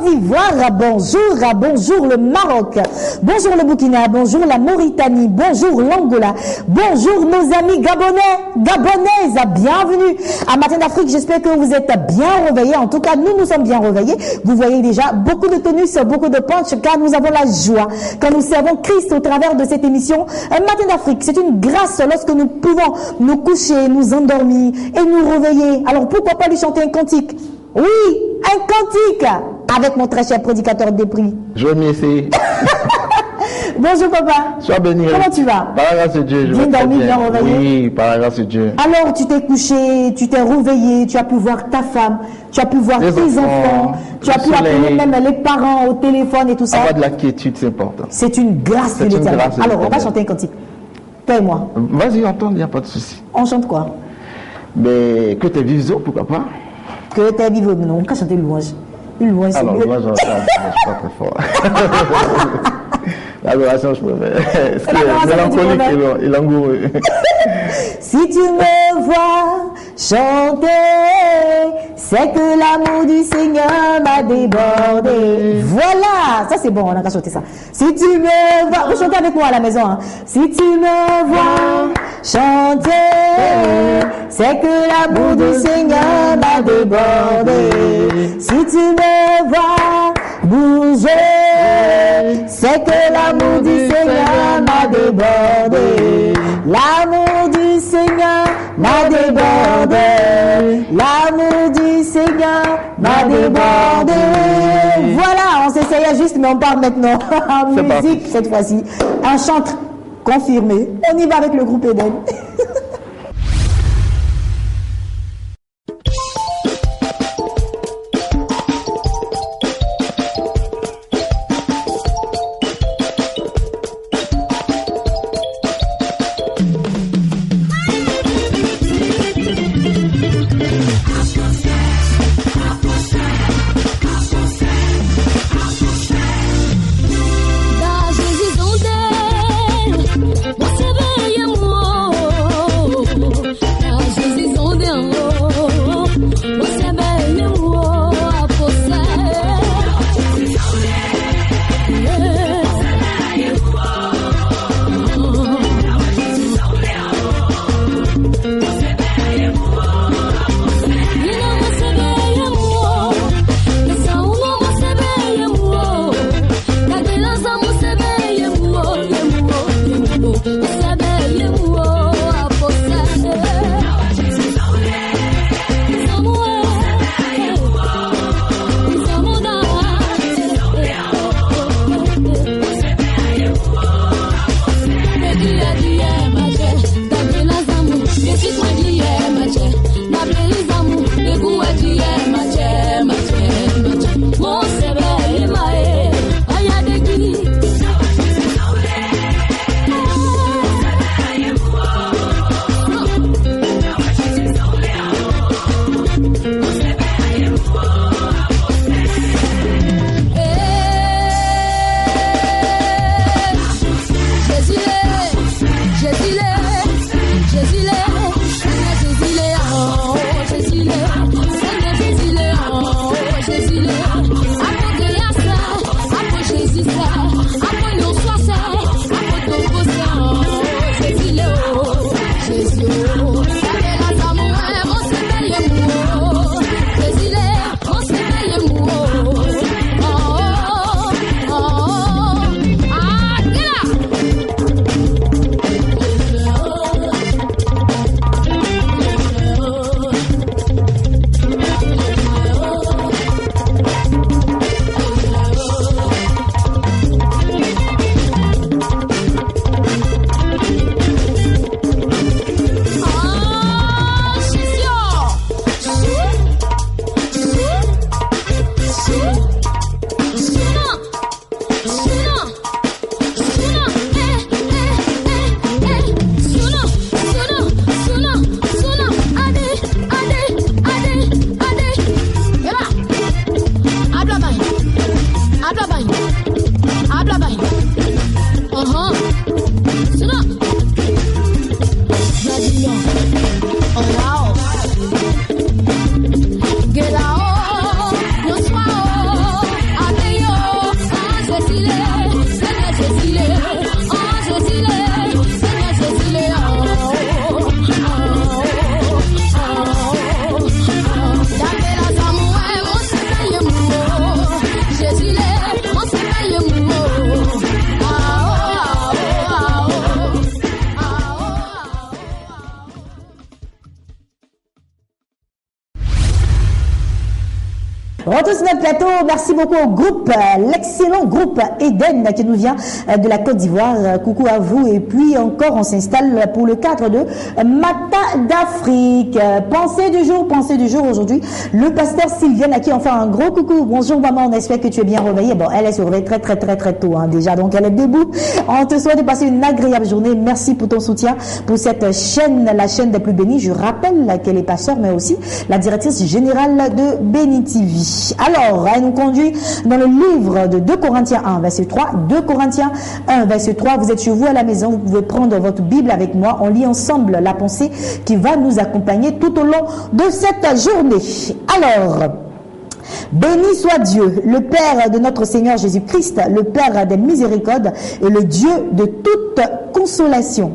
d'Ivoire, bonjour le Maroc, bonjour le Burkina, bonjour la Mauritanie, bonjour l'Angola, bonjour nos amis gabonaises, bienvenue à Matin d'Afrique. J'espère que vous êtes bien réveillés. En tout cas, nous sommes bien réveillés. Vous voyez déjà beaucoup de tonus, beaucoup de punch, car nous avons la joie quand nous servons Christ au travers de cette émission Matin d'Afrique. C'est une grâce lorsque nous pouvons nous coucher, nous endormir et nous réveiller. Alors pourquoi pas lui chanter un cantique? Oui, un cantique avec mon très cher prédicateur des prix. Je vais m'y essayer. Bonjour papa. Sois béni. Comment tu vas? Par la grâce de Dieu, je vais très bien. Bien réveillé. Oui, par la grâce de Dieu. Alors tu t'es couché, tu t'es réveillé, tu as pu voir ta femme, tu as pu voir tes enfants, tu as pu appeler même les parents au téléphone et tout ça. Avoir de la quiétude, c'est important. C'est une grâce de l'Éternel. Alors on va chanter un cantique. Toi et moi. Vas-y, entends, il n'y a pas de souci. On chante quoi? Mais que tes visions, pourquoi pas? Que tes vives, non, on va chanter louange. Une louange, c'est alors, mieux. moi, je suis pas très fort. L'adoration, je préfère. C'est mélancolique et langoureux. Si tu me vois chanter, c'est que l'amour du Seigneur m'a débordé. Voilà, ça c'est bon, on a qu'à chanter ça. Si tu me vois, vous chantez avec moi à la maison, hein. Si tu me vois chanter, c'est que l'amour du Seigneur m'a débordé. Si tu me vois bouger, c'est que l'amour du Seigneur m'a débordé. L'amour du Seigneur m'a débordé. L'amour du Seigneur m'a débordé. Voilà, on s'essayait juste, mais on part maintenant en musique cette fois-ci. Un chantre confirmé. On y va avec le groupe Eden. Retour sur notre plateau. Merci beaucoup au groupe, l'excellent groupe Eden qui nous vient de la Côte d'Ivoire. Coucou à vous. Et puis encore, on s'installe pour le cadre de Matin d'Afrique. Pensée du jour aujourd'hui. Le pasteur Sylviane à qui on fait un gros coucou. Bonjour maman, on espère que tu es bien réveillée. Bon, elle est se réveille très tôt déjà. Donc elle est debout. On te souhaite de passer une agréable journée. Merci pour ton soutien pour cette chaîne, la chaîne des plus bénis. Je rappelle qu'elle est pasteur, mais aussi la directrice générale de Béni TV. Alors, elle nous conduit dans le livre de 2 Corinthiens 1, verset 3. 2 Corinthiens 1, verset 3. Vous êtes chez vous à la maison, vous pouvez prendre votre Bible avec moi. On lit ensemble la pensée qui va nous accompagner tout au long de cette journée. Alors, béni soit Dieu, le Père de notre Seigneur Jésus-Christ, le Père des miséricordes et le Dieu de toute consolation.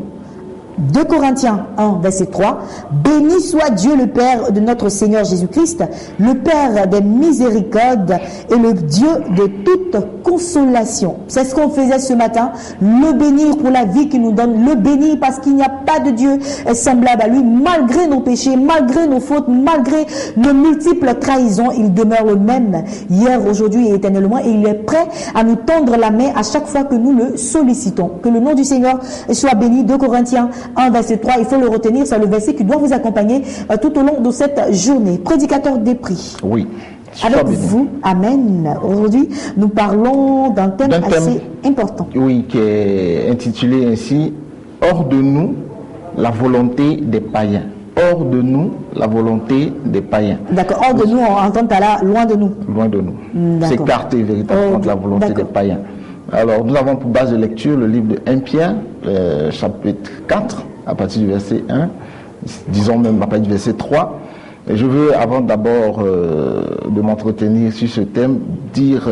2 Corinthiens 1, verset 3. Béni soit Dieu le Père de notre Seigneur Jésus-Christ, le Père des miséricordes et le Dieu de toute consolation. C'est ce qu'on faisait ce matin. Le bénir pour la vie qu'il nous donne. Le bénir parce qu'il n'y a pas de Dieu semblable à lui. Malgré nos péchés, malgré nos fautes, malgré nos multiples trahisons, il demeure le même hier, aujourd'hui et éternellement. Et il est prêt à nous tendre la main à chaque fois que nous le sollicitons. Que le nom du Seigneur soit béni. 2 Corinthiens 1, verset 3, il faut le retenir, c'est le verset qui doit vous accompagner tout au long de cette journée. Prédicateur des prix. Oui. Avec vous, amen. Aujourd'hui, nous parlons d'un thème assez important. Oui, qui est intitulé ainsi « Hors de nous, la volonté des païens ». Hors de nous, la volonté des païens. D'accord. Hors de nous, on entend par là, loin de nous. Loin de nous. S'écarter véritablement de la volonté des païens. Alors, nous avons pour base de lecture le livre de 1 Pierre, chapitre 4, à partir du verset 1, disons même à partir du verset 3. Et je veux, avant d'abord de m'entretenir sur ce thème, dire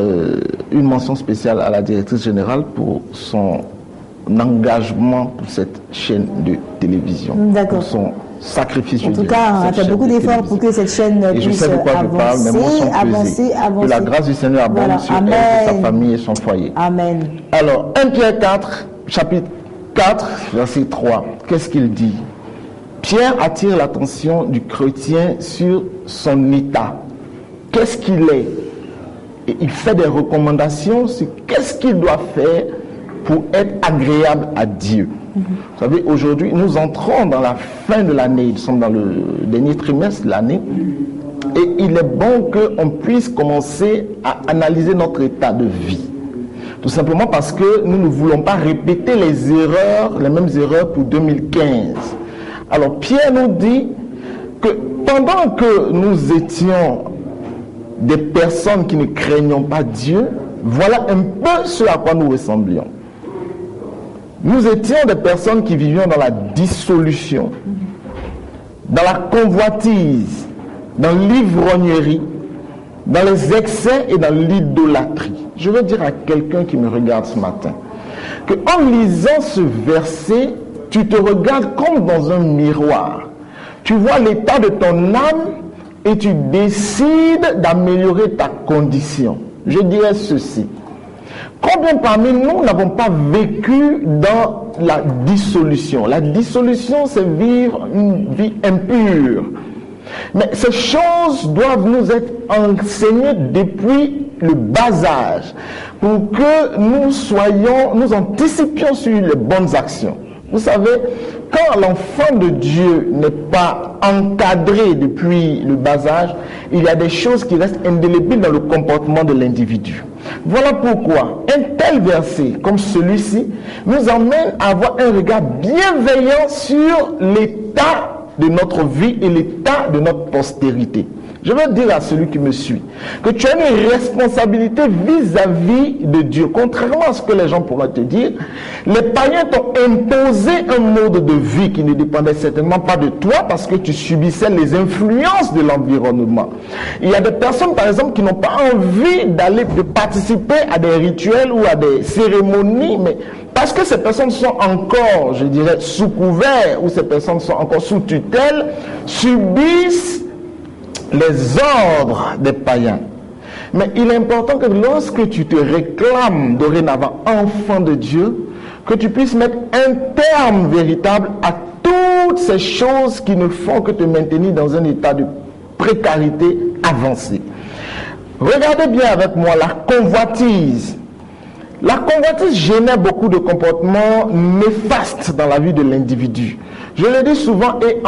une mention spéciale à la directrice générale pour son engagement pour cette chaîne de télévision. D'accord. Pour son sacrifice. En tout cas, elle fait beaucoup d'efforts pour que cette chaîne puisse avancer. Que la grâce du Seigneur abonde sur elle, sa famille et son foyer. Amen. Alors, 1 Pierre 4, chapitre 4, verset 3. Qu'est-ce qu'il dit? Pierre attire l'attention du chrétien sur son état. Qu'est-ce qu'il est? Et il fait des recommandations sur qu'est-ce qu'il doit faire pour être agréable à Dieu. Vous savez, aujourd'hui, nous entrons dans la fin de l'année. Nous sommes dans le dernier trimestre de l'année. Et il est bon qu'on puisse commencer à analyser notre état de vie. Tout simplement parce que nous ne voulons pas répéter les mêmes erreurs pour 2015. Alors, Pierre nous dit que pendant que nous étions des personnes qui ne craignions pas Dieu, voilà un peu ce à quoi nous ressemblions. Nous étions des personnes qui vivions dans la dissolution, dans la convoitise, dans l'ivrognerie, dans les excès et dans l'idolâtrie. Je veux dire à quelqu'un qui me regarde ce matin, que en lisant ce verset, tu te regardes comme dans un miroir. Tu vois l'état de ton âme et tu décides d'améliorer ta condition. Je dirais ceci. Combien parmi nous n'avons pas vécu dans la dissolution? La dissolution, c'est vivre une vie impure. Mais ces choses doivent nous être enseignées depuis le bas âge pour que nous anticipions sur les bonnes actions. Vous savez, quand l'enfant de Dieu n'est pas encadré depuis le bas âge, il y a des choses qui restent indélébiles dans le comportement de l'individu. Voilà pourquoi un tel verset comme celui-ci nous emmène à avoir un regard bienveillant sur l'état de notre vie et l'état de notre postérité. Je veux dire à celui qui me suit que tu as une responsabilité vis-à-vis de Dieu. Contrairement à ce que les gens pourraient te dire, les païens t'ont imposé un mode de vie qui ne dépendait certainement pas de toi parce que tu subissais les influences de l'environnement. Il y a des personnes, par exemple, qui n'ont pas envie de participer à des rituels ou à des cérémonies, mais parce que ces personnes sont encore, je dirais, sous couvert ou ces personnes sont encore sous tutelle, subissent les ordres des païens. Mais il est important que lorsque tu te réclames dorénavant enfant de Dieu, que tu puisses mettre un terme véritable à toutes ces choses qui ne font que te maintenir dans un état de précarité avancée. Regardez bien avec moi la convoitise. La convoitise génère beaucoup de comportements néfastes dans la vie de l'individu. Je le dis souvent et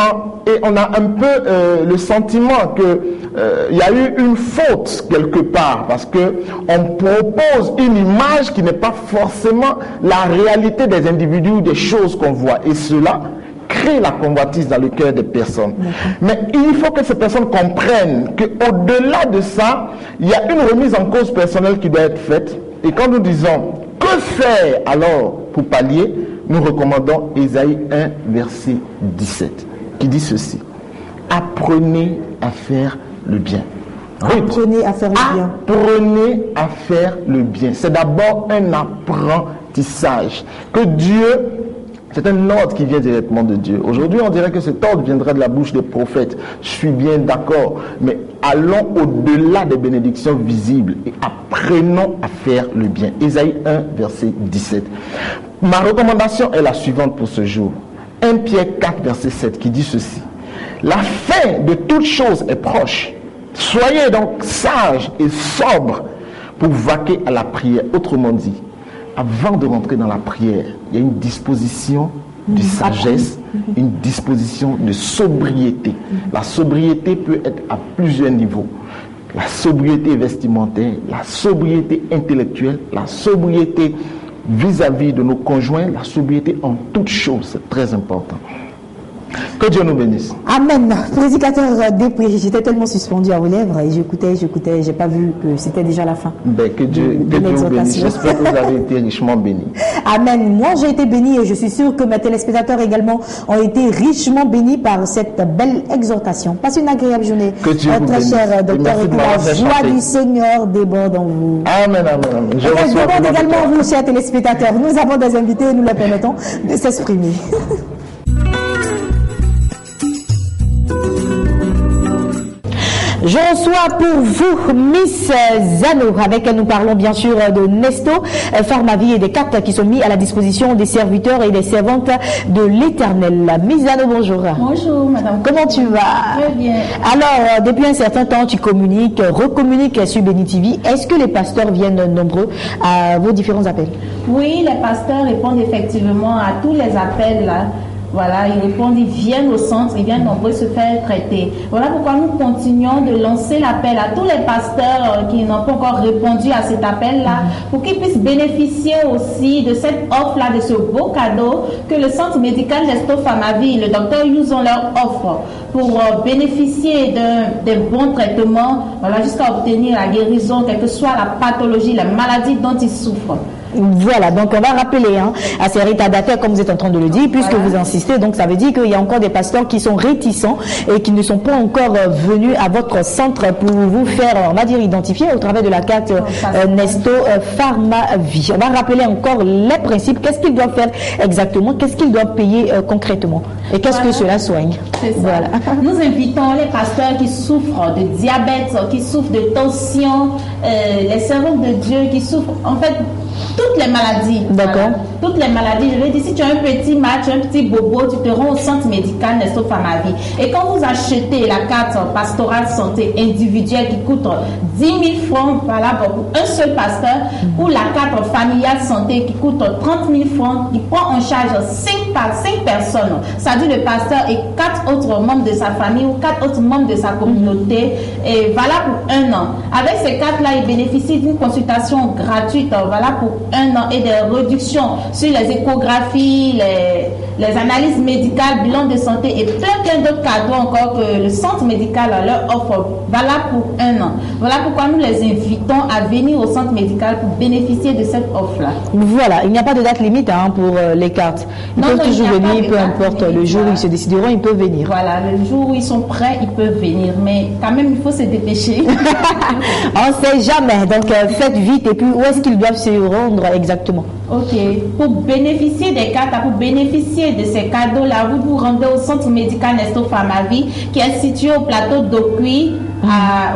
on a un peu le sentiment qu'il y a eu une faute quelque part parce qu'on propose une image qui n'est pas forcément la réalité des individus ou des choses qu'on voit. Et cela crée la convoitise dans le cœur des personnes. Mais il faut que ces personnes comprennent qu'au-delà de ça, il y a une remise en cause personnelle qui doit être faite. Et quand nous disons que faire alors pour pallier, nous recommandons Ésaïe 1, verset 17, qui dit ceci: apprenez à faire le bien. Apprenez à faire le bien. Apprenez à faire le bien. C'est d'abord un apprentissage que Dieu. C'est un ordre qui vient directement de Dieu. Aujourd'hui, on dirait que cet ordre viendrait de la bouche des prophètes. Je suis bien d'accord. Mais allons au-delà des bénédictions visibles et apprenons à faire le bien. Ésaïe 1, verset 17. Ma recommandation est la suivante pour ce jour. 1 Pierre 4, verset 7, qui dit ceci: la fin de toute chose est proche. Soyez donc sages et sobres pour vaquer à la prière. Autrement dit, avant de rentrer dans la prière, il y a une disposition de sagesse, une disposition de sobriété. La sobriété peut être à plusieurs niveaux. La sobriété vestimentaire, la sobriété intellectuelle, la sobriété vis-à-vis de nos conjoints, la sobriété en toutes choses, c'est très important. Que Dieu nous bénisse. Amen. Prédicateur Després, j'étais tellement suspendu à vos lèvres et j'écoutais, j'ai pas vu que c'était déjà la fin. Que Dieu vous bénisse. J'espère que vous avez été richement bénis. Amen. Moi, j'ai été béni et je suis sûr que mes téléspectateurs également ont été richement bénis par cette belle exhortation. Passez une agréable journée. Que Dieu vous bénisse. Très cher docteur, et que la joie du Seigneur déborde en vous. Amen, amen, amen. Elle déborde également vous, chers téléspectateurs. Nous avons des invités et nous leur permettons de s'exprimer. Je reçois pour vous Miss Zano. Avec elle, nous parlons bien sûr de Nesto, Pharmavie et des cartes qui sont mises à la disposition des serviteurs et des servantes de l'Éternel. Miss Zano, bonjour. Bonjour, madame. Comment tu vas? Très bien. Alors, depuis un certain temps, tu communiques, recommuniques sur Béni TV. Est-ce que les pasteurs viennent nombreux à vos différents appels? Oui, les pasteurs répondent effectivement à tous les appels là. Voilà, ils répondent, ils viennent au centre, ils viennent nombreux se faire traiter. Voilà pourquoi nous continuons de lancer l'appel à tous les pasteurs qui n'ont pas encore répondu à cet appel-là, pour qu'ils puissent bénéficier aussi de cette offre-là, de ce beau cadeau que le centre médical Nesto Pharmavie, le docteur Youzon leur offre pour bénéficier des bons traitements, voilà, jusqu'à obtenir la guérison, quelle que soit la pathologie, la maladie dont ils souffrent. Voilà, donc on va rappeler à ces retardataires, comme vous êtes en train de le dire, puisque vous insistez, donc ça veut dire qu'il y a encore des pasteurs qui sont réticents et qui ne sont pas encore venus à votre centre pour vous faire, on va dire, identifier au travers de la carte Nesto Pharmavie. On va rappeler encore les principes, qu'est-ce qu'ils doivent faire exactement, qu'est-ce qu'ils doivent payer concrètement et qu'est-ce que cela soigne. C'est ça. Voilà. Nous invitons les pasteurs qui souffrent de diabète, qui souffrent de tension, les servants de Dieu qui souffrent, en fait, toutes les maladies. D'accord. Voilà. Toutes les maladies. Je vais dire, si tu as un petit match, un petit bobo, tu te rends au centre médical Nesto Pharmavie. Et quand vous achetez la carte pastorale santé individuelle qui coûte 10 000 francs, voilà, pour un seul pasteur, ou la carte familiale santé qui coûte 30 000 francs, qui prend en charge 5 personnes, c'est-à-dire le pasteur et 4 autres membres de sa famille ou 4 autres membres de sa communauté, et voilà pour 1 an. Avec ces cartes-là, il bénéficie d'une consultation gratuite, voilà, pour 1 an, et des réductions sur les échographies, les analyses médicales, bilan de santé et plein d'autres cadeaux encore que le centre médical leur offre, voilà pour 1 an. Voilà pourquoi nous les invitons à venir au centre médical pour bénéficier de cette offre-là. Voilà, il n'y a pas de date limite pour les cartes. Ils peuvent toujours venir, peu importe le jour où ils se décideront, ils peuvent venir. Voilà, le jour où ils sont prêts, ils peuvent venir. Mais quand même, il faut se dépêcher. On ne sait jamais. Donc, faites vite. Et puis, où est-ce qu'ils doivent se rendre exactement? Ok. Pour bénéficier des cartes, pour bénéficier de ces cadeaux-là, vous vous rendez au centre médical Nesto Pharmavie, qui est situé au plateau d'Okui,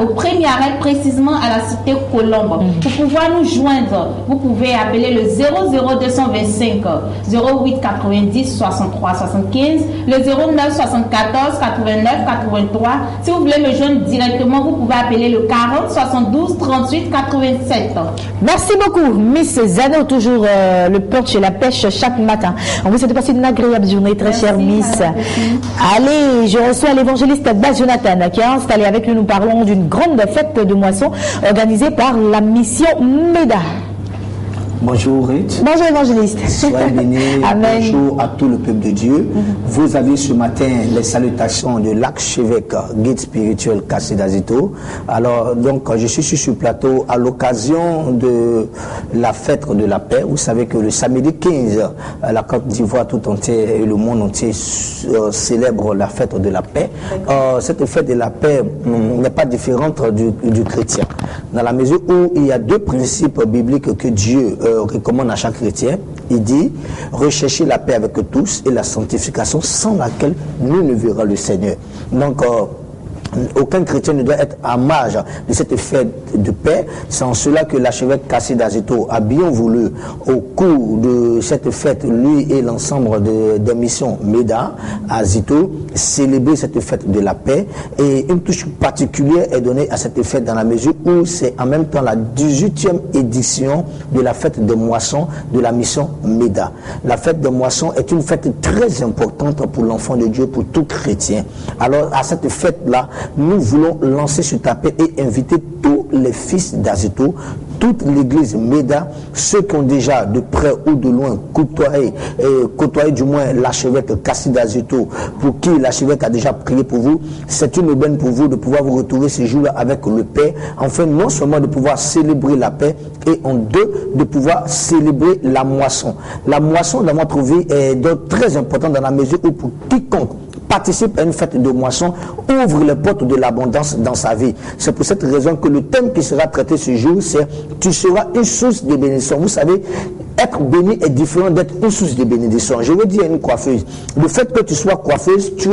au premier arrêt, précisément à la cité Colombe. Pour pouvoir nous joindre, vous pouvez appeler le 00225 08 90 63 75, le 09 74 89 83. Si vous voulez me joindre directement, vous pouvez appeler le 40 72 38 87. Merci beaucoup, Miss Zano, toujours le punch et la pêche chaque matin. On vous souhaite de passer une agréable journée, très chère Miss. Allez, je reçois l'évangéliste Baz Jonathan qui est installé avec nous. Nous parlons d'une grande fête de moisson organisée par la mission MEDA. Bonjour Ruth. Bonjour évangéliste. Soyez bénis. Amen. Bonjour à tout le peuple de Dieu. Vous avez ce matin les salutations de l'archevêque guide spirituel Cassé d'Azito. Alors donc je suis sur ce plateau à l'occasion de la fête de la paix. Vous savez que le samedi 15, la Côte d'Ivoire tout entière et le monde entier célèbre la fête de la paix. Cette fête de la paix n'est pas différente du chrétien. Dans la mesure où il y a deux principes bibliques que Dieu recommande à chaque chrétien. Il dit rechercher la paix avec tous et la sanctification sans laquelle nous ne verrons le Seigneur. Donc aucun chrétien ne doit être à marge de cette fête de paix. C'est en cela que l'archevêque Cassé d'Azito a bien voulu, au cours de cette fête, lui et l'ensemble des missions MEDA à Azito, célébrer cette fête de la paix. Et une touche particulière est donnée à cette fête dans la mesure où c'est en même temps la 18e édition de la fête de moisson de la mission MEDA. La fête de moisson est une fête très importante pour l'enfant de Dieu, pour tout chrétien. Alors à cette fête-là, nous voulons lancer ce tapis et inviter tous les fils d'Azito, toute l'église MEDA, ceux qui ont déjà de près ou de loin côtoyé du moins l'archevêque Cassé d'Azito, pour qui l'archevêque a déjà prié pour vous. C'est une aubaine pour vous de pouvoir vous retrouver ce jour-là avec le Père, enfin non seulement de pouvoir célébrer la paix, et en deux, de pouvoir célébrer la moisson. La moisson dans votre vie est donc très importante dans la mesure où pour quiconque participe à une fête de moisson, ouvre les portes de l'abondance dans sa vie. C'est pour cette raison que le thème qui sera traité ce jour, c'est « Tu seras une source de bénédiction ». Vous savez, être béni est différent d'être une source de bénédiction. Je veux dire à une coiffeuse, le fait que tu sois coiffeuse, tu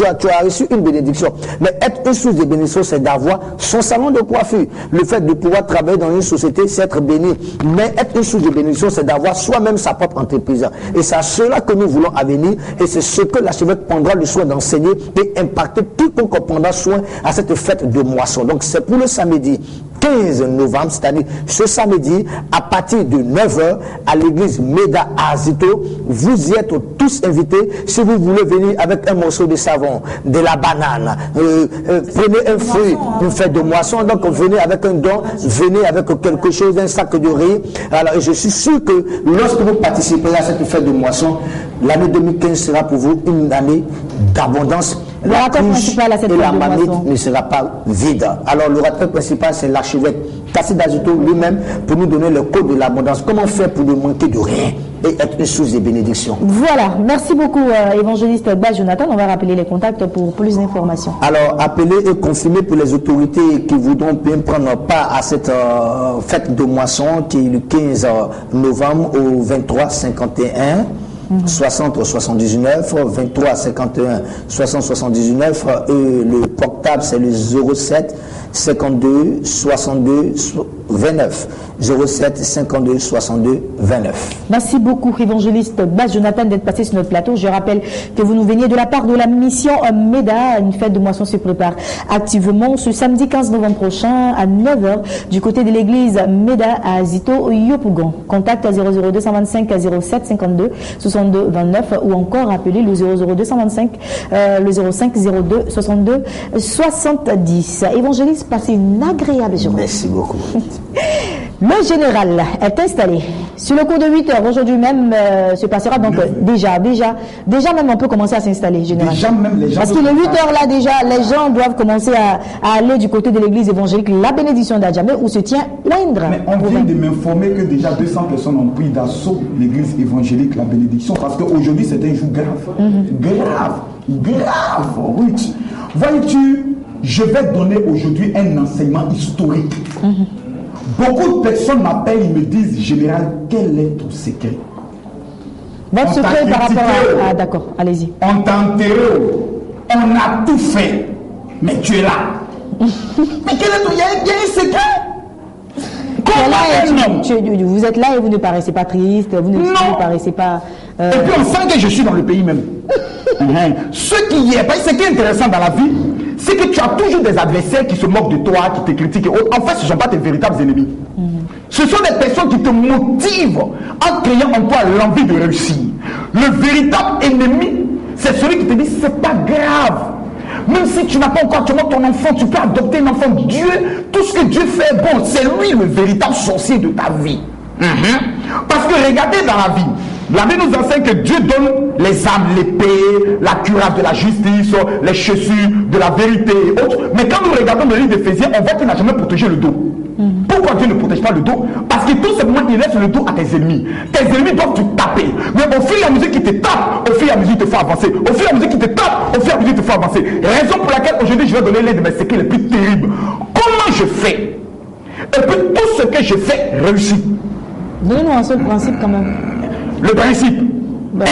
as reçu une bénédiction. Mais être une source de bénédiction, c'est d'avoir son salon de coiffure. Le fait de pouvoir travailler dans une société, c'est être béni. Mais être une source de bénédiction, c'est d'avoir soi-même sa propre entreprise. Et c'est à cela que nous voulons avenir. Et c'est ce que l'archevêque prendra le soin d'enseigner et impacter quiconque prendra soin à cette fête de moisson. Donc c'est pour le samedi 15 novembre, c'est-à-dire ce samedi, à partir de 9h, à l'église MEDA à Azito. Vous y êtes tous invités. Si vous voulez venir avec un morceau de savon, de la banane, prenez un fruit, une fête de moisson, donc venez avec un don, venez avec quelque chose, un sac de riz. Alors, je suis sûr que lorsque vous participerez à cette fête de moisson, l'année 2015 sera pour vous une année d'abondance. La couche et la marmite ne sera pas vide. Alors l'orateur principal, c'est l'archevêque Cassé d'Azito lui-même pour nous donner le code de l'abondance. Comment faire pour ne manquer de rien et être une source de bénédiction. Voilà, merci beaucoup évangéliste Baz Jonathan. On va rappeler les contacts pour plus d'informations. Alors appelez et confirmez pour les autorités qui voudront bien prendre part à cette fête de moisson qui est le 15 novembre au 23 51. 60 79 23 51 60 79 et le portable c'est le 07 52 62 29 07 52 62 29. Merci beaucoup évangéliste Baz Jonathan d'être passé sur notre plateau. Je rappelle que vous nous veniez de la part de la mission MEDA. Une fête de moisson se prépare activement ce samedi 15 novembre prochain à 9h du côté de l'église MEDA à Azito Yopougon. Contact à 00225 07 52 62 29 ou encore appelez le 00225 le 05 02 62 70. Évangéliste, passez une agréable journée. Merci beaucoup. Le général est installé. Sur le cours de 8 heures, aujourd'hui même, se passera donc déjà même on peut commencer à s'installer, général. Déjà même les gens. Parce que le 8 heures là déjà, les gens doivent commencer à aller du côté de l'église évangélique, la bénédiction d'Adjamé, où se tient l'Indre. Mais on vient de m'informer que déjà 200 personnes ont pris d'assaut l'église évangélique, la bénédiction, parce qu'aujourd'hui c'est un jour grave. Grave, oui. Voyez-tu, je vais donner aujourd'hui un enseignement historique. Beaucoup de personnes m'appellent, ils me disent, général, quel est ton secret? Votre secret par rapport à... Ah d'accord, allez-y. On t'a enterré, on a tout fait, mais tu es là. Mais quel est il y a un secret. Vous êtes là et vous ne paraissez pas triste, vous ne paraissez pas... Et puis on sent que je suis dans le pays même. Ce qui est intéressant dans la vie, c'est que tu as toujours des adversaires qui se moquent de toi, qui te critiquent et autres. En fait, ce ne sont pas tes véritables ennemis. Ce sont des personnes qui te motivent en créant en toi l'envie de réussir. Le véritable ennemi, c'est celui qui te dit c'est pas grave. Même si tu n'as pas encore ton enfant, tu peux adopter un enfant. Dieu, tout ce que Dieu fait est bon. C'est lui le véritable sorcier de ta vie. Parce que regardez dans la vie, la Bible nous enseigne que Dieu donne les armes, l'épée, la cuirasse de la justice, les chaussures de la vérité et autres. Mais quand nous regardons le livre d'Éphésiens, on voit qu'il n'a jamais protégé le dos. Pourquoi Dieu ne protège pas le dos? Parce que tout simplement, il laisse le dos à tes ennemis. Tes ennemis doivent te taper. Mais au fur et à mesure qu'ils te tapent, au fur et à mesure qu'ils te font avancer. Au fur et à mesure qu'ils te tapent, au fur et à mesure qu'ils te font avancer. Raison pour laquelle aujourd'hui je vais donner l'un de mes secrets les plus terribles. Comment je fais? Et puis tout ce que je fais réussit. Donnez-nous un seul principe quand même. Le principe.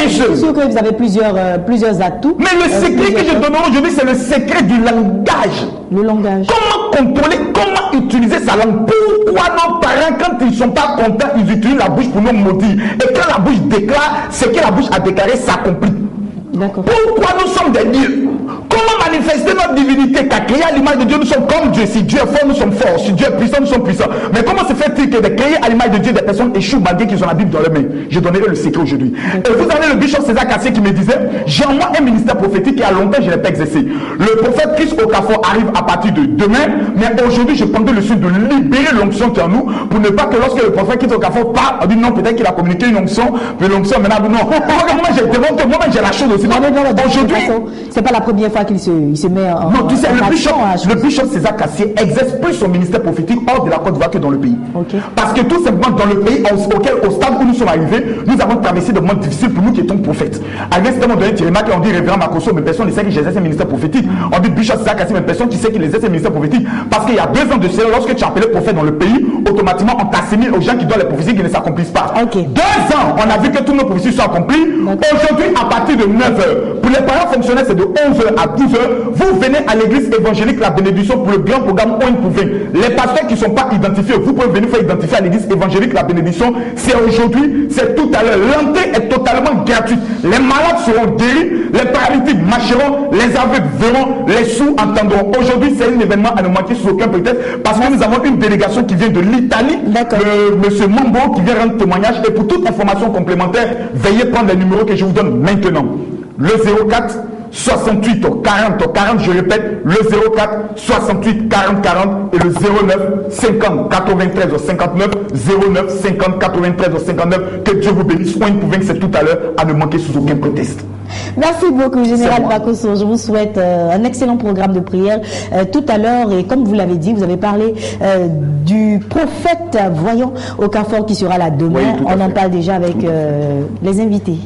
Je suis sûr que vous avez plusieurs atouts. Mais le secret que je donnerai aujourd'hui, c'est le secret du langage. Le langage. Comment contrôler, comment utiliser sa langue? Pourquoi nos parents, quand ils ne sont pas contents, ils utilisent la bouche pour nous maudire? Et quand la bouche déclare, ce que la bouche a déclaré s'accomplit. D'accord. Pourquoi nous sommes des dieux? Comment manifester notre divinité? Car créé à l'image de Dieu, nous sommes comme Dieu. Si Dieu est fort, nous sommes forts. Si Dieu est puissant, nous sommes puissants. Mais comment se fait-il que de créer à l'image de Dieu, des personnes échouent malgré qu'ils ont la Bible dans leurs mains? Je donnerai le secret aujourd'hui. Et vous avez le bishop César Cassier qui me disait, j'ai en moi un ministère prophétique qui a longtemps je n'ai pas exercé. Le prophète Christ Okafor arrive à partir de demain, mais aujourd'hui je prendrai le soin de libérer l'onction qui est en nous pour ne pas que lorsque le prophète Christ Okafor parle, on dit non, peut-être qu'il a communiqué une onction, mais l'onction maintenant, non. Moi j'ai la chose aussi. Aujourd'hui, c'est pas la première fois qu'il se met en. Non, tu sais, le bishop César Cassier exerce plus son ministère prophétique hors de la Côte d'Ivoire que dans le pays. Parce que tout simplement, dans le pays au stade où nous sommes arrivés, nous avons traversé des moments difficiles pour nous qui étions prophètes. À un moment donné, tu remarques qu'on dit révérend Makosso, mais personne ne sait qu'il exerce un ministère prophétique. On dit bishop César Cassier, mais personne qui sait qu'il exerce un ministère prophétique. Parce qu'il y a 2 ans de cela, lorsque tu appelais prophète dans le pays, automatiquement on t'assimile aux gens qui doivent les prophéties qui ne s'accomplissent pas. 2 ans, on a vu que toutes nos prophéties sont accomplies. Aujourd'hui, à partir de 9h, pour les parents fonctionnaires, c'est de 11h à 12h. Vous venez à l'église évangélique La Bénédiction pour le grand programme On Pouvin. Les pasteurs qui ne sont pas identifiés, vous pouvez venir faire identifier à l'église évangélique La Bénédiction. C'est aujourd'hui, c'est tout à l'heure. L'entrée est totalement gratuite. Les malades seront guéris, les paralytiques marcheront, les aveugles verront, les sourds entendront. Aujourd'hui, c'est un événement à ne manquer sous aucun prétexte parce que nous avons une délégation qui vient de l'Italie, monsieur Mambo qui vient rendre témoignage. Et pour toute information complémentaire, veuillez prendre les numéros que je vous donne maintenant. Le 04 68 40 40, je répète, le 04 68 40 40 et le 09 50 93 59 09 50 93 59. Que Dieu vous bénisse. On pouvait que c'est tout à l'heure à ne manquer sous aucun prétexte. Merci beaucoup, Général Makosso. Je vous souhaite un excellent programme de prière tout à l'heure. Et comme vous l'avez dit, vous avez parlé du prophète voyant Okafor qui sera là demain. Oui, on en parle déjà avec les invités.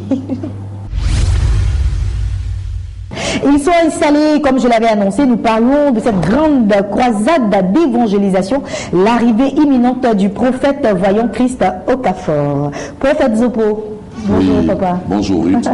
Ils sont installés, comme je l'avais annoncé, nous parlons de cette grande croisade d'évangélisation, l'arrivée imminente du prophète voyant Christ Okafor. Prophète Zopo, bonjour papa. Bonjour Ruth.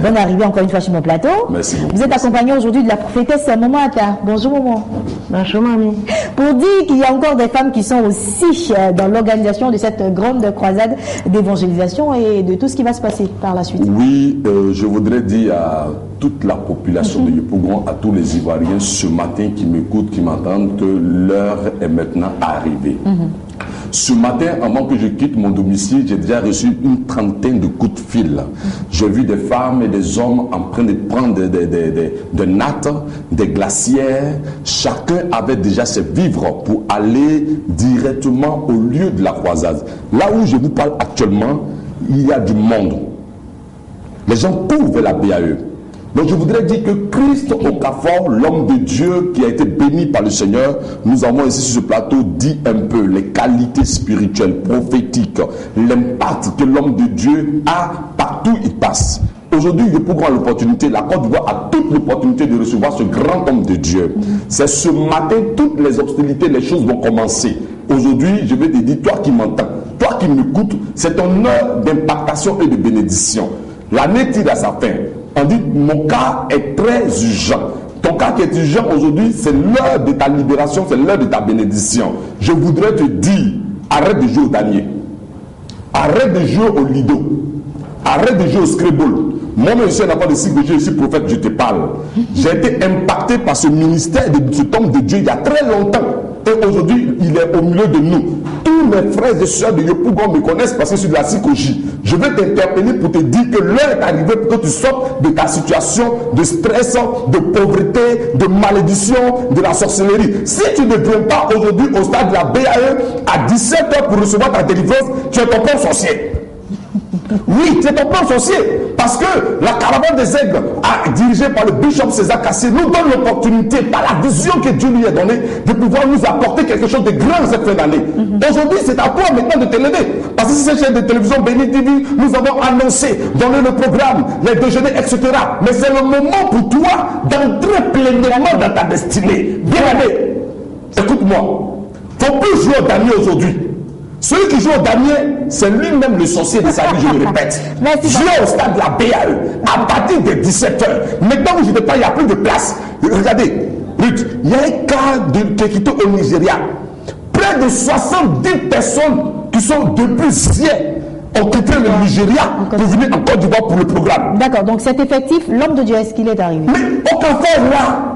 Bonne arrivée encore une fois sur mon plateau. Merci beaucoup. Vous êtes accompagné aujourd'hui de la prophétesse Maman Atta. Bonjour maman. Bonjour mamie. Pour dire qu'il y a encore des femmes qui sont aussi dans l'organisation de cette grande croisade d'évangélisation et de tout ce qui va se passer par la suite. Oui, je voudrais dire à toute la population de Yopougon, à tous les Ivoiriens ce matin qui m'écoutent, qui m'entendent, que l'heure est maintenant arrivée. Ce matin, avant que je quitte mon domicile, j'ai déjà reçu une trentaine de coups de fil. J'ai vu des femmes et des hommes en train de prendre des nattes, des glacières. Chacun avait déjà ses vivres pour aller directement au lieu de la croisade. Là où je vous parle actuellement, il y a du monde. Les gens courent vers la BAE. Donc je voudrais dire que Christ Okafor, l'homme de Dieu qui a été béni par le Seigneur, nous avons ici sur ce plateau dit un peu les qualités spirituelles, prophétiques, l'impact que l'homme de Dieu a partout où il passe. Aujourd'hui, je peux prendre l'opportunité, la Côte d'Ivoire a toute l'opportunité de recevoir ce grand homme de Dieu. C'est ce matin, toutes les hostilités, les choses vont commencer. Aujourd'hui, je vais te dire, toi qui m'entends, toi qui m'écoutes, c'est ton heure d'impactation et de bénédiction. L'année tire à sa fin. On dit, mon cas est très urgent. ton cas qui est urgent aujourd'hui, c'est l'heure de ta libération, c'est l'heure de ta bénédiction. Je voudrais te dire, arrête de jouer au damier. Arrête de jouer au lido. Arrête de jouer au scribble. Moi-même, je suis un enfant de cycle de Dieu, je suis prophète, je te parle. J'ai été impacté par ce ministère de cet homme de Dieu il y a très longtemps. Et aujourd'hui, il est au milieu de nous. Tous mes frères et soeurs de Yopougon me connaissent parce que je suis de la psychologie. Je vais t'interpeller pour te dire que l'heure est arrivée pour que tu sortes de ta situation de stress, de pauvreté, de malédiction, de la sorcellerie. Si tu ne viens pas aujourd'hui au stade de la BAE à 17h pour recevoir ta délivrance, tu es ton propre sorcier. Oui, c'est ton plan sorcier. Parce que la caravane des aigles, dirigée par le bishop César Cassé, nous donne l'opportunité, par la vision que Dieu lui a donnée, de pouvoir nous apporter quelque chose de grand cette fin d'année. Aujourd'hui, c'est à toi maintenant de te lever. Parce que si cette chaîne de télévision Béni TV, nous avons annoncé, donné le programme, les déjeuners, etc. Mais c'est le moment pour toi d'entrer pleinement dans ta destinée. Bien allé. Écoute-moi. Faut plus jouer au damier aujourd'hui. Celui qui joue au damier, c'est lui-même le sorcier de sa vie, je le répète. Jouer au stade de la BAE, à partir de 17h. Maintenant où je ne pas, il n'y a plus de place. Regardez, Ruth, il y a un cas de Kekito au Nigeria. Près de 70 personnes qui sont depuis hier ont quitté le Nigeria pour venir en Côte d'Ivoire pour le programme. D'accord, donc cet effectif, l'homme de Dieu, est-ce qu'il est arrivé? Mais aucun frère là.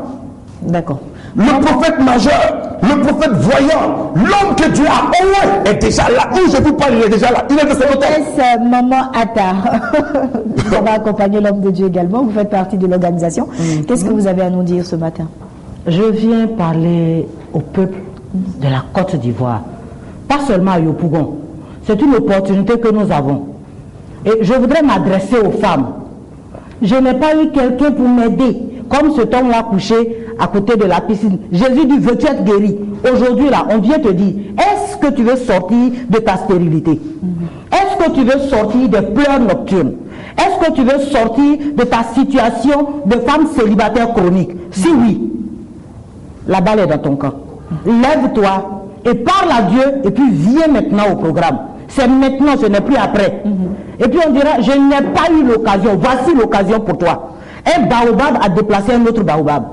D'accord. Le prophète majeur, le prophète voyant, l'homme que Dieu a envoyé est déjà là. Où je vous parle, il est déjà là. Il est de son hôtel. Est-ce Maman Atta? Vous avez accompagné l'homme de Dieu également. Vous faites partie de l'organisation. Qu'est-ce que vous avez à nous dire ce matin? Je viens parler au peuple de la Côte d'Ivoire. Pas seulement à Yopougon. C'est une opportunité que nous avons. Et je voudrais m'adresser aux femmes. Je n'ai pas eu quelqu'un pour m'aider. Comme cet homme-là couché à côté de la piscine. Jésus dit, veux-tu être guéri? Aujourd'hui, là, on vient te dire, est-ce que tu veux sortir de ta stérilité? Est-ce que tu veux sortir des pleurs nocturnes? Est-ce que tu veux sortir de ta situation de femme célibataire chronique? Si oui, la balle est dans ton camp. Lève-toi et parle à Dieu et puis viens maintenant au programme. C'est maintenant, ce n'est plus après. Et puis on dira, je n'ai pas eu l'occasion. Voici l'occasion pour toi. Un baobab a déplacé un autre baobab.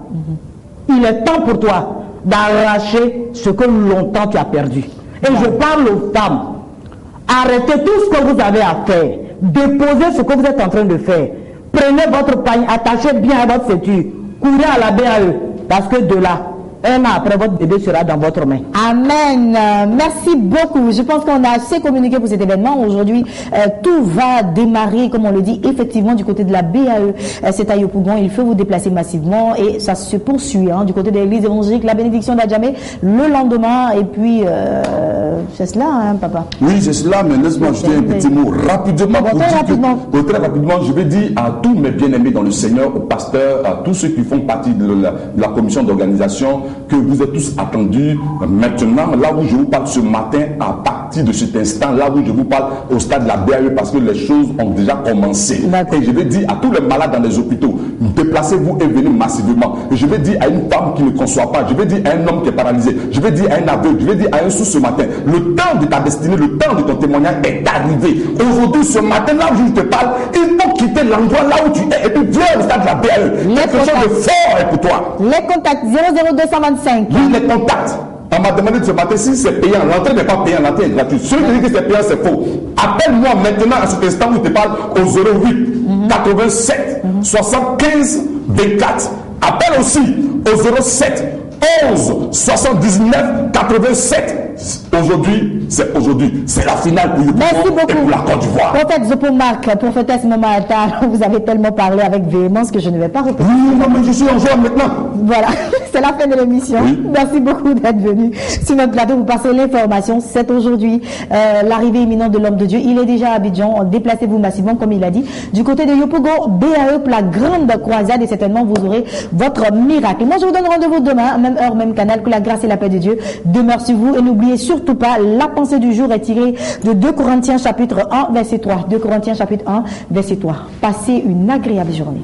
Il est temps pour toi d'arracher ce que longtemps tu as perdu. Et je parle aux femmes. Arrêtez tout ce que vous avez à faire. Déposez ce que vous êtes en train de faire. Prenez votre pagne, attachez bien à votre ceinture. Courez à la BAE. Parce que de là, un an après, votre bébé sera dans votre main. Amen. Merci beaucoup. Je pense qu'on a assez communiqué pour cet événement. Aujourd'hui, tout va démarrer, comme on le dit, effectivement, du côté de la BAE. C'est à Yopougon. Il faut vous déplacer massivement et ça se poursuit du côté de l'église évangélique, la bénédiction d'Adjamé, le lendemain. Et puis, c'est cela, papa? Oui, c'est cela, mais laisse-moi ajouter un petit mot rapidement. Très rapidement, je vais dire à tous mes bien-aimés dans le Seigneur, aux pasteurs, à tous ceux qui font partie de la commission d'organisation, que vous êtes tous attendus maintenant, là où je vous parle ce matin, à partir de cet instant, là où je vous parle au stade de la BAE, parce que les choses ont déjà commencé. Et je vais dire à tous les malades dans les hôpitaux, déplacez-vous et venez massivement. Et je vais dire à une femme qui ne conçoit pas, je vais dire à un homme qui est paralysé, je vais dire à un aveugle, je vais dire à un sourd ce matin, le temps de ta destinée, le temps de ton témoignage est arrivé. Aujourd'hui, ce matin, là où je te parle, il faut quitter l'endroit là où tu es et puis viens au stade de la BAE. Quelque chose de fort est pour toi. Les contacts 00225. Oui, les contacts. On m'a demandé de ce matin si c'est payant. L'entrée n'est pas payante, l'entrée est gratuite. Celui qui dit que c'est payant, c'est faux. Appelle-moi maintenant à cet instant où je te parle au 08 87 75 24. Appelle aussi au 07 11 79 87. Aujourd'hui, c'est la finale pour Merci beaucoup. Et pour la Côte d'Ivoire. Prophète Zopomark, prophétesse Maman Atta, vous avez tellement parlé avec véhémence que je ne vais pas répéter. Oui, non, mais je suis en joie maintenant. Voilà, c'est la fin de l'émission. Oui. Merci beaucoup d'être venu sur notre plateau. Vous passez l'information. C'est aujourd'hui l'arrivée imminente de l'homme de Dieu. Il est déjà à Abidjan. Déplacez-vous massivement, comme il a dit. Du côté de Yopougon, BAE pour la grande croisade. Et certainement, vous aurez votre miracle. Moi, je vous donne rendez-vous demain, même heure, même canal. Que la grâce et la paix de Dieu demeurent sur vous. Et n'oubliez surtout pas, la pensée du jour est tirée de 2 Corinthiens chapitre 1, verset 3. 2 Corinthiens chapitre 1, verset 3. Passez une agréable journée.